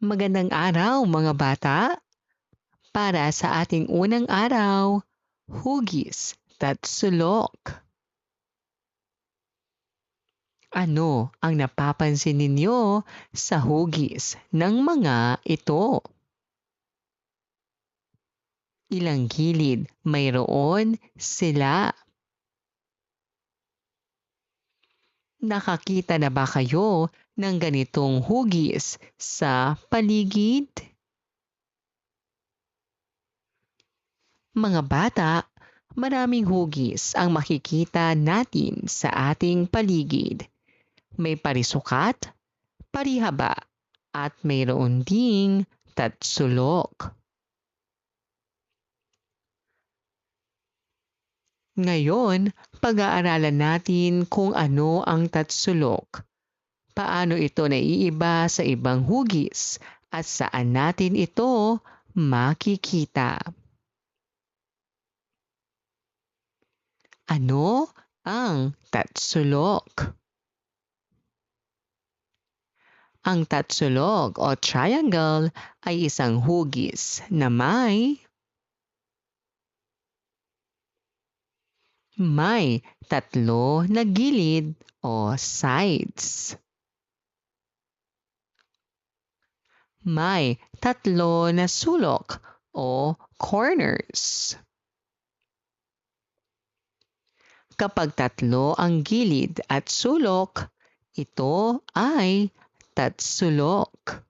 Magandang araw mga bata! Para sa ating unang araw, hugis, tatsulok. Ano ang napapansin ninyo sa hugis ng mga ito? Ilang gilid mayroon sila? Nakakita na ba kayo ng ganitong hugis sa paligid? Mga bata, maraming hugis ang makikita natin sa ating paligid. May parisukat, parihaba, at mayroon ding tatsulok. Ngayon, pag-aaralan natin kung ano ang tatsulok, paano ito naiiba sa ibang hugis, at saan natin ito makikita. Ano ang tatsulok? Ang tatsulok o triangle ay isang hugis na may tatlo na gilid o sides. May tatlo na sulok o corners. Kapag tatlo ang gilid at sulok, ito ay tatsulok.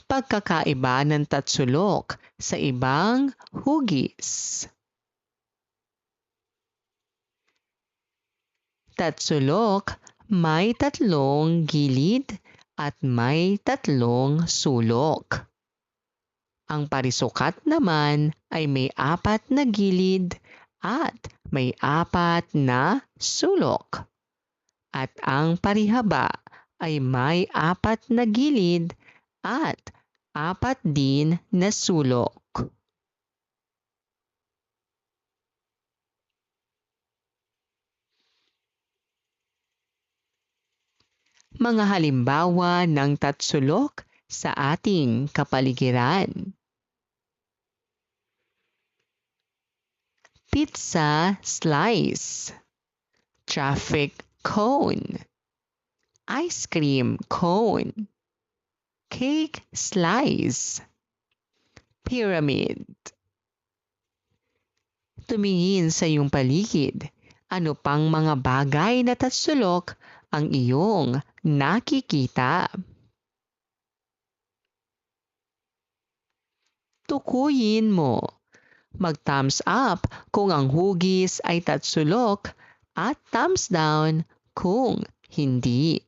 Pagkakaiba ng tatsulok sa ibang hugis. Tatsulok may tatlong gilid at may tatlong sulok. Ang parisukat naman ay may apat na gilid at may apat na sulok. At ang parihaba ay may apat na gilid at apat din na sulok. Mga halimbawa ng tatsulok sa ating kapaligiran. Pizza slice, traffic cone, ice cream cone, cake slice, pyramid. Tumingin sa iyong paligid. Ano pang mga bagay na tatsulok ang iyong nakikita? Tukuyin mo. Mag-thumbs up kung ang hugis ay tatsulok at thumbs down kung hindi.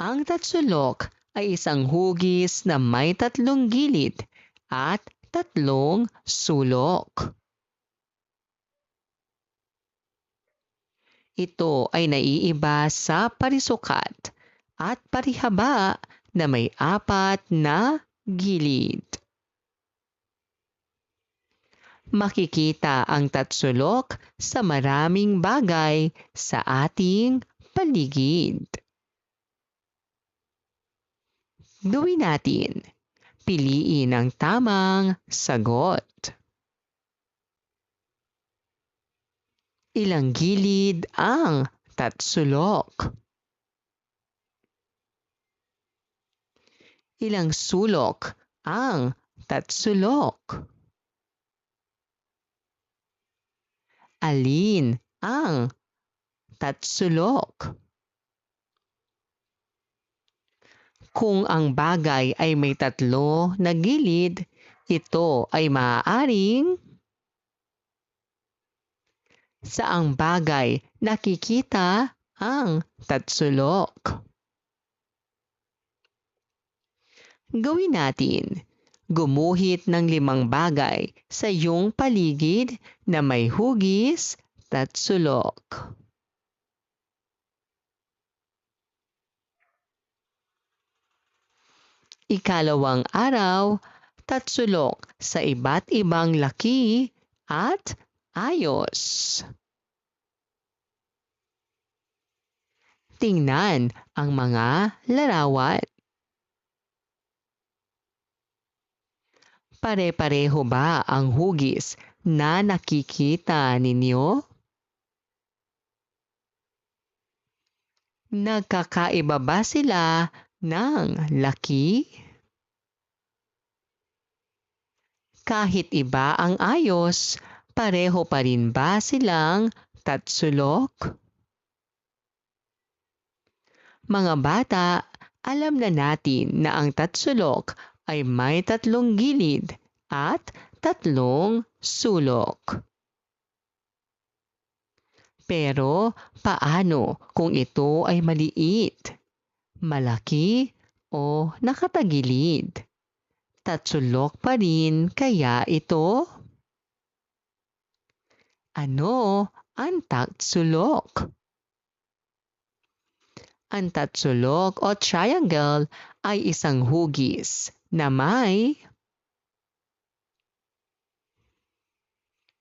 Ang tatsulok ay isang hugis na may tatlong gilid at tatlong sulok. Ito ay naiiba sa parisukat at parihaba na may apat na gilid. Makikita ang tatsulok sa maraming bagay sa ating paligid. Gawin natin. Piliin ang tamang sagot. Ilang gilid ang tatsulok? Ilang sulok ang tatsulok? Alin ang tatsulok? Kung ang bagay ay may tatlo na gilid, ito ay maaaring saang bagay nakikita ang tatsulok? Gawin natin. Gumuhit ng 5 bagay sa iyong paligid na may hugis at sulok. Ikalawang araw, tatsulok sa iba't ibang laki at ayos. Tingnan ang mga larawan. Pare-pareho ba ang hugis na nakikita ninyo? Nagkakaiba ba sila ng laki? Kahit iba ang ayos, pareho pa rin ba silang tatsulok? Mga bata, alam na natin na ang tatsulok ay may 3 gilid at 3 sulok. Pero paano kung ito ay maliit, malaki o nakatagilid? Tatsulok pa rin kaya ito? Ano ang tatsulok? Ang tatsulok o triangle ay isang hugis na may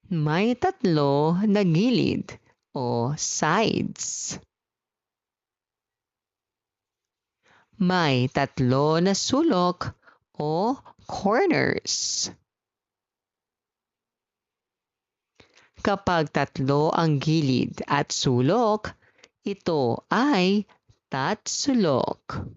3 na gilid o sides. May 3 na sulok o corners. Kapag 3 ang gilid at sulok, ito ay tatsulok.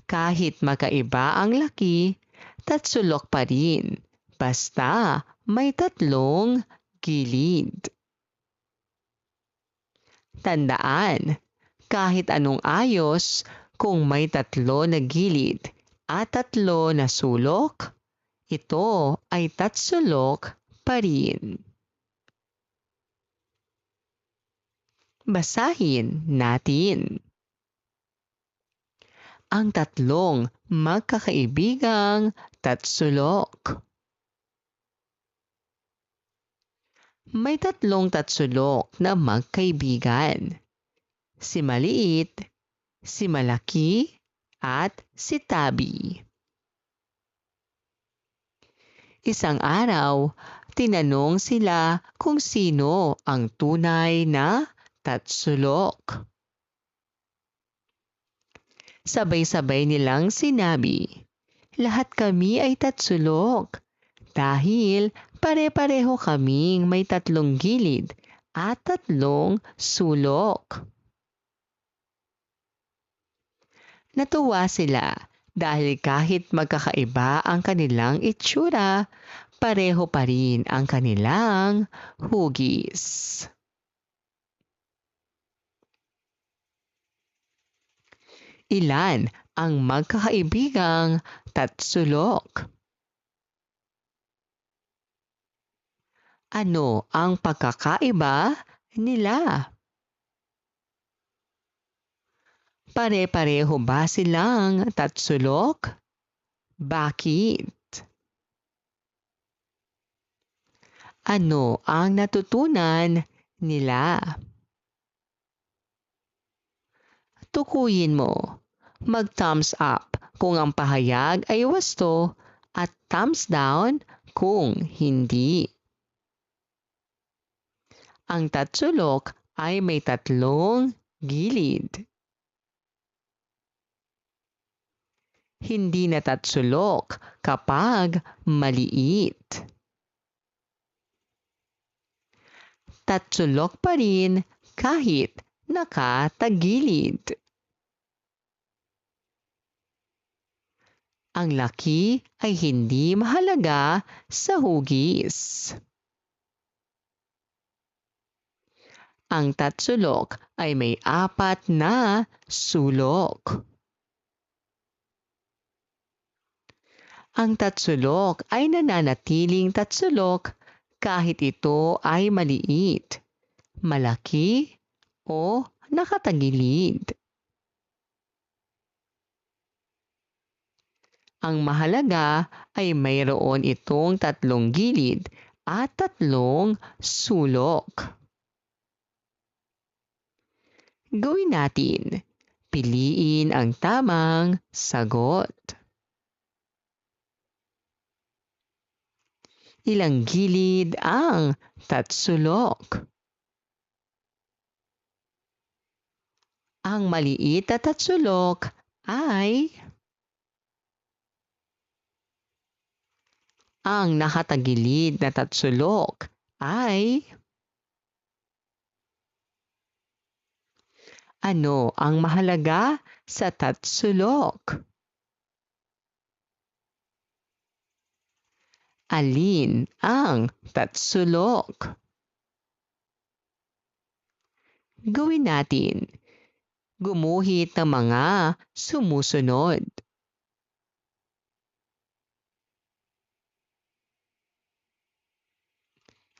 Kahit magkaiba ang laki, tatsulok pa rin, basta may 3 gilid. Tandaan, kahit anong ayos, kung may 3 na gilid at 3 na sulok, ito ay tatsulok pa rin. Basahin natin. Ang 3 magkakaibigang tatsulok. May 3 tatsulok na magkaibigan. Si maliit, si malaki, at si tabi. Isang araw, tinanong sila kung sino ang tunay na tatsulok. Sabay-sabay nilang sinabi, lahat kami ay tatsulok dahil pare-pareho kaming may 3 gilid at 3 sulok. Natuwa sila dahil kahit magkakaiba ang kanilang itsura, pareho pa rin ang kanilang hugis. Ilan ang magkakaibigang tatsulok? Ano ang pagkakaiba nila? Pare-pareho ba silang tatsulok? Bakit? Ano ang natutunan nila? Tukuyin mo. Mag-thumbs up kung ang pahayag ay wasto at thumbs down kung hindi. Ang tatsulok ay may 3 gilid. Hindi na tatsulok kapag maliit. Tatsulok pa rin kahit nakatagilid. Ang laki ay hindi mahalaga sa hugis. Ang tatsulok ay may 4 na sulok. Ang tatsulok ay nananatiling tatsulok kahit ito ay maliit, malaki o nakatagilid. Ang mahalaga ay mayroon itong tatlong gilid at tatlong sulok. Gawin natin. Piliin ang tamang sagot. Ilang gilid ang tatsulok? Ang maliit na tatsulok ay ang nakatagilid na tatsulok ay ano ang mahalaga sa tatsulok? Alin ang tatsulok? Gawin natin. Gumuhit ng mga sumusunod.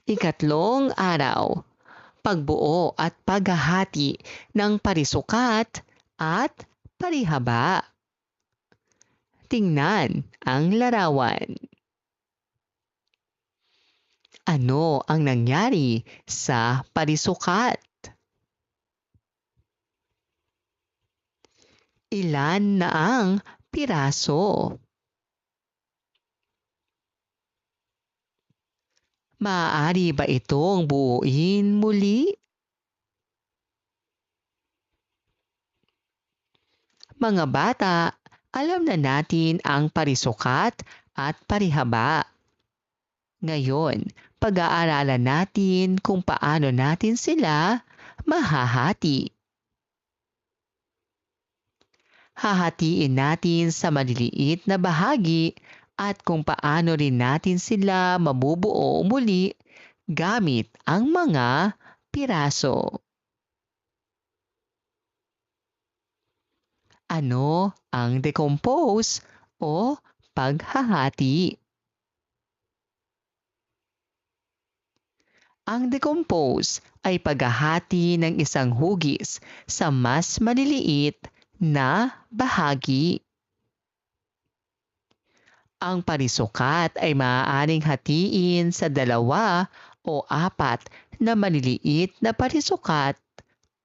Ikatlong araw. Pagbuo at paghahati ng parisukat at parihaba. Tingnan ang larawan. Ano ang nangyari sa parisukat? Ilan na ang piraso? Maaari ba itong buuin muli? Mga bata, alam na natin ang parisukat at parihaba. Ngayon, pag-aaralan natin kung paano natin sila mahahati. Hahatiin natin sa maliliit na bahagi at kung paano rin natin sila mabubuo muli gamit ang mga piraso. Ano ang decompose o paghahati? Ang decompose ay paghahati ng isang hugis sa mas maliliit na bahagi. Ang parisukat ay maaaring hatiin sa 2 o 4 na maliliit na parisukat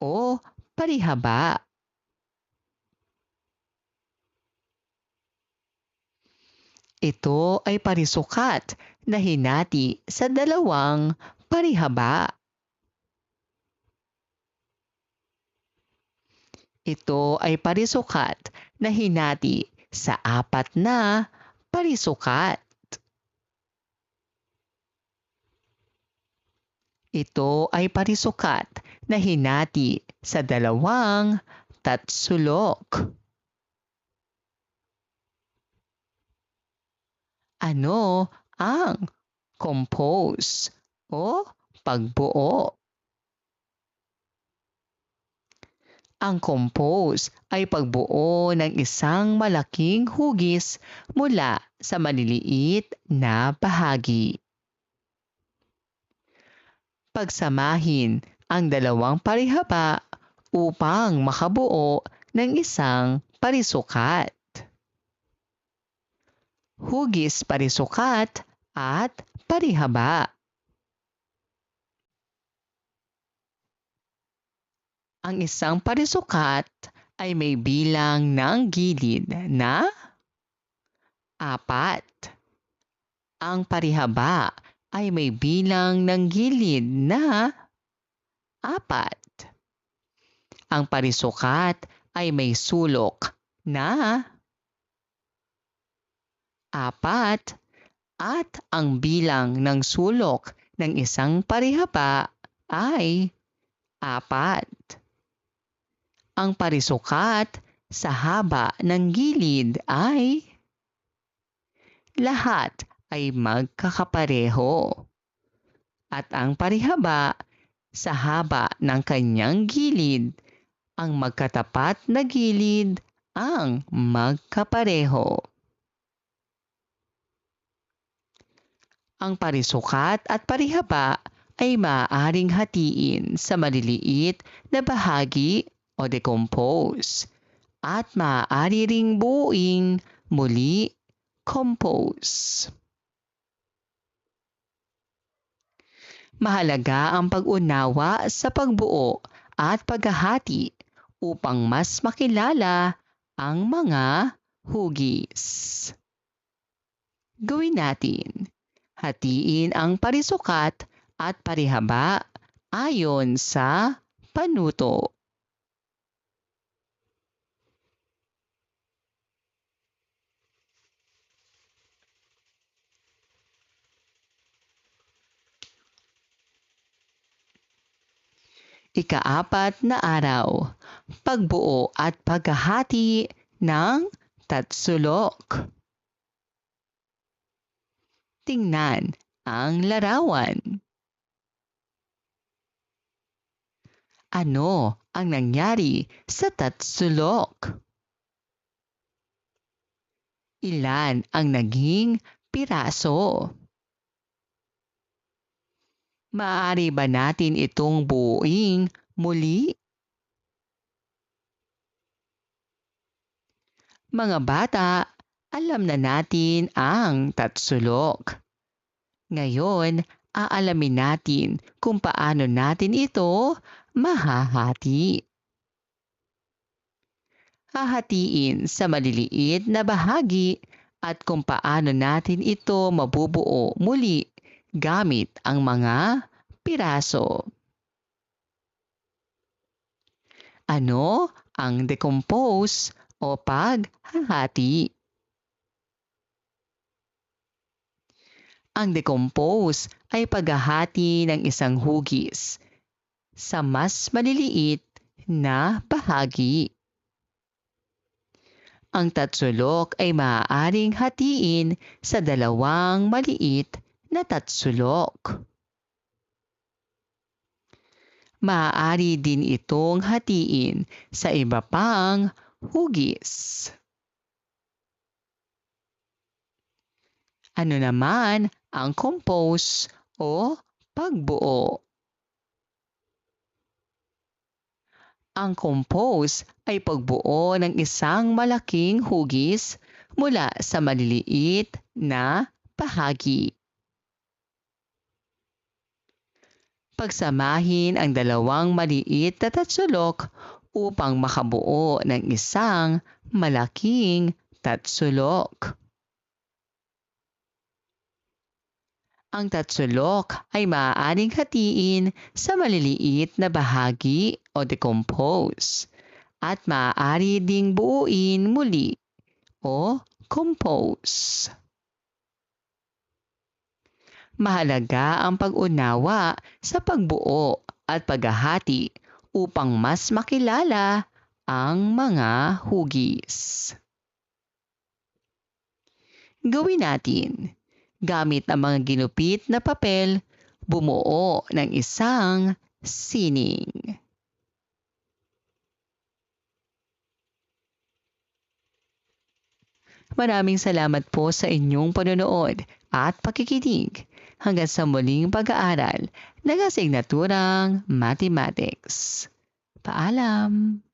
o parihaba. Ito ay parisukat na hinati sa 2 parihaba. Ito ay parisukat na hinati sa 4 na parisukat. Ito ay parisukat na hinati sa 2 tatsulok. Ano ang compose o pagbuo? Ang compose ay pagbuo ng isang malaking hugis mula sa maliliit na bahagi. Pagsamahin ang 2 parihaba upang makabuo ng isang parisukat. Hugis parisukat at parihaba. Ang isang parisukat ay may bilang ng gilid na 4. Ang parihaba ay may bilang ng gilid na 4. Ang parisukat ay may sulok na 4 at ang bilang ng sulok ng isang parihaba ay 4. Ang parisukat sa haba ng gilid ay lahat ay magkakapareho. At ang parihaba sa haba ng kanyang gilid, ang magkatapat na gilid ang magkapareho. Ang parisukat at parihaba ay maaaring hatiin sa maliliit na bahagi o decompose at maaari ring buuin muli compose. Mahalaga ang pag-unawa sa pagbuo at paghahati upang mas makilala ang mga hugis. Gawin natin. Hatiin ang parisukat at parihaba ayon sa panuto. Ika-4 na araw, pagbuo at paghahati ng tatsulok. Tingnan ang larawan. Ano ang nangyari sa tatsulok? Ilan ang naging piraso? Maaari ba natin itong buuin muli? Mga bata, alam na natin ang tatsulok. Ngayon, aalamin natin kung paano natin ito mahahati. Hahatiin sa maliliit na bahagi at kung paano natin ito mabubuo muli gamit ang mga piraso. Ano ang decompose o paghahati? Ang decompose ay paghahati ng isang hugis sa mas maliliit na bahagi. Ang tatsulok ay maaaring hatiin sa dalawang maliit na tatsulok. Maaari din itong hatiin sa iba pang hugis. Ano naman ang compose o pagbuo? Ang compose ay pagbuo ng isang malaking hugis mula sa maliliit na bahagi. Pagsamahin ang dalawang maliit na tatsulok upang makabuo ng isang malaking tatsulok. Ang tatsulok ay maaaring hatiin sa maliliit na bahagi o decompose at maaari ding buuin muli o compose. Mahalaga ang pag-unawa sa pagbuo at paghahati upang mas makilala ang mga hugis. Gawin natin. Gamit ang mga ginupit na papel, bumuo ng isang sining. Maraming salamat po sa inyong panonood at pakikinig. Hanggang sa muling pag-aaral ng asignaturang Mathematics. Paalam!